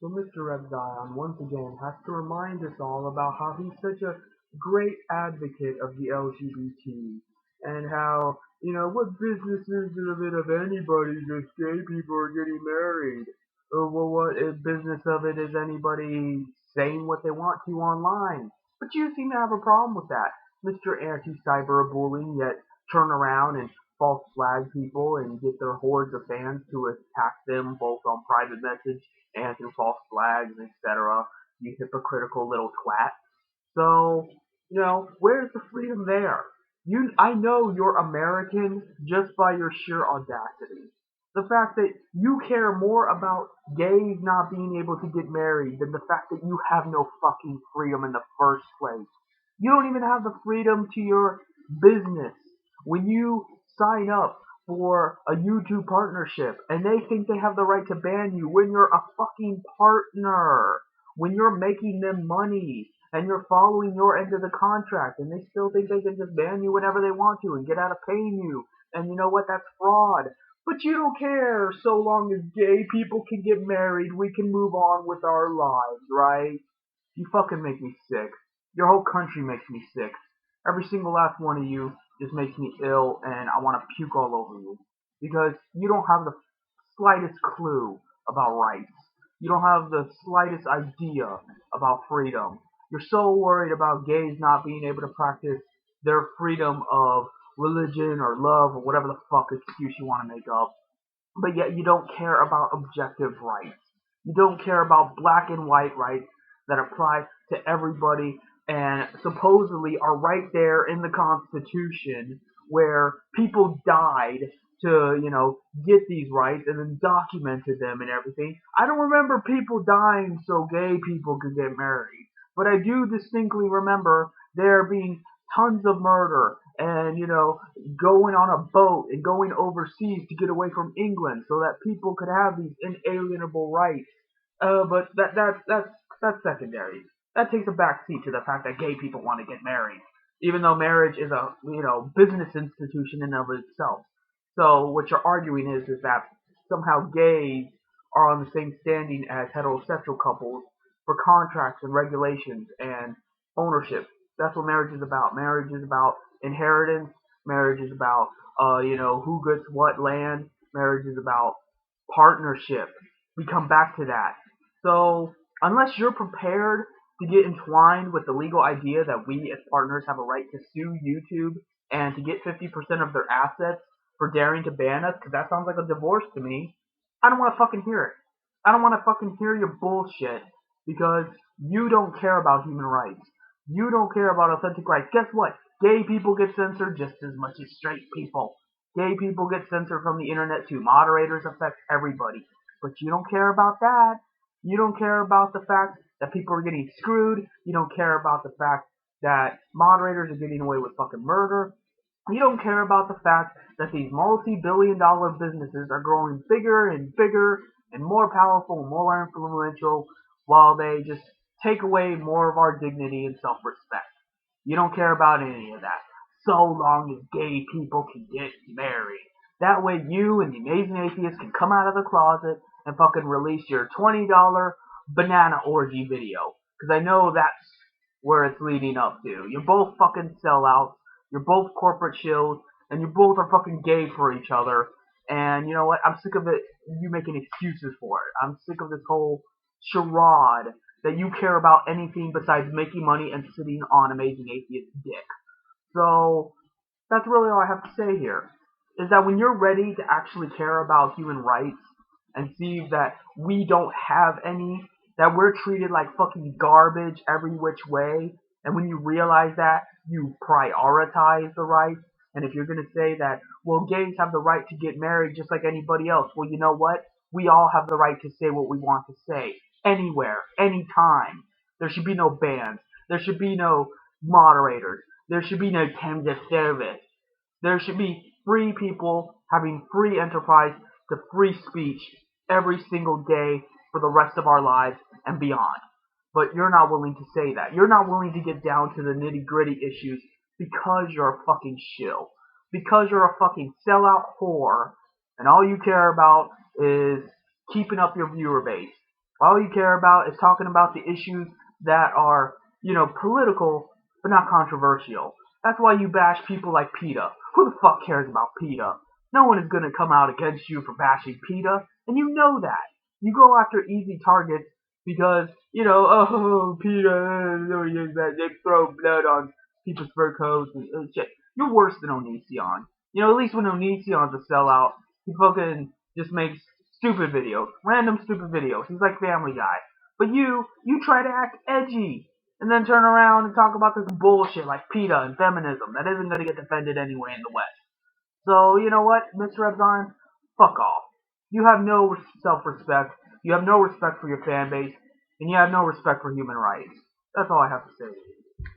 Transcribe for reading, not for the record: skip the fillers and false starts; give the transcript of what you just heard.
So Mr. Rebzion once again has to remind us all about how he's such a great advocate of the LGBT and how, what business is it of anybody if gay people are getting married? Or well, what business of it is anybody saying what they want to online? But you seem to have a problem with that, Mr. Anti-cyberbullying, yet turn around and false flag people and get their hordes of fans to attack them both on private message and through false flags, etc. You hypocritical little twat. So, where's the freedom there? I know you're American just by your sheer audacity. The fact that you care more about gays not being able to get married than the fact that you have no fucking freedom in the first place. You don't even have the freedom to your business. When you sign up for a YouTube partnership and they think they have the right to ban you when you're a fucking partner, when you're making them money and you're following your end of the contract and they still think they can just ban you whenever they want to and get out of paying you. And you know what? That's fraud. But you don't care so long as gay people can get married, we can move on with our lives, right? You fucking make me sick. Your whole country makes me sick. Every single last one of you just makes me ill and I want to puke all over you. Because you don't have the slightest clue about rights. You don't have the slightest idea about freedom. You're so worried about gays not being able to practice their freedom of religion or love or whatever the fuck excuse you want to make up. But yet you don't care about objective rights. You don't care about black and white rights that apply to everybody and supposedly are right there in the Constitution where people died to, get these rights and then documented them and everything. I don't remember people dying so gay people could get married, but I do distinctly remember there being tons of murder and, going on a boat and going overseas to get away from England so that people could have these inalienable rights. But that's secondary. That takes a backseat to the fact that gay people want to get married, even though marriage is a business institution in and of itself. So what you're arguing is that somehow gays are on the same standing as heterosexual couples for contracts and regulations and ownership. That's what marriage is about. Marriage is about inheritance. Marriage is about who gets what land. Marriage is about partnership. We come back to that. So unless you're prepared to get entwined with the legal idea that we as partners have a right to sue YouTube and to get 50% of their assets for daring to ban us, because that sounds like a divorce to me, I don't want to fucking hear it. I don't want to fucking hear your bullshit because you don't care about human rights. You don't care about authentic rights. Guess what? Gay people get censored just as much as straight people. Gay people get censored from the internet too. Moderators affect everybody. But you don't care about that. You don't care about the fact that people are getting screwed. You don't care about the fact that moderators are getting away with fucking murder. You don't care about the fact that these multi-billion-dollar businesses are growing bigger and bigger and more powerful and more influential while they just take away more of our dignity and self-respect. You don't care about any of that, so long as gay people can get married. That way you and the amazing atheist can come out of the closet and fucking release your $20 banana orgy video. Because I know that's where it's leading up to. You're both fucking sellouts. You're both corporate shills. And you both are fucking gay for each other. And you know what? I'm sick of it. You making excuses for it. I'm sick of this whole charade that you care about anything besides making money and sitting on amazing atheist dick. So that's really all I have to say here. Is that when you're ready to actually care about human rights and see that we don't have any, that we're treated like fucking garbage every which way, and when you realize that, you prioritize the rights. And if you're going to say that, well, gays have the right to get married just like anybody else, well, you know what? We all have the right to say what we want to say. Anywhere, anytime. There should be no bans. There should be no moderators. There should be no terms of service. There should be free people having free enterprise to free speech every single day for the rest of our lives and beyond. But you're not willing to say that. You're not willing to get down to the nitty gritty issues because you're a fucking shill. Because you're a fucking sellout whore and all you care about is keeping up your viewer base. All you care about is talking about the issues that are, political but not controversial. That's why you bash people like PETA. Who the fuck cares about PETA? No one is gonna come out against you for bashing PETA, and you know that. You go after easy targets because, oh, PETA, they throw blood on people's fur coats and shit. You're worse than Onision. At least when Onision's a sellout, he fucking just makes stupid videos, random stupid videos. He's like Family Guy. But you try to act edgy and then turn around and talk about this bullshit like PETA and feminism that isn't going to get defended anyway in the West. So, you know what, Mr. Rebzon? Fuck off. You have no self-respect, you have no respect for your fan base, and you have no respect for human rights. That's all I have to say.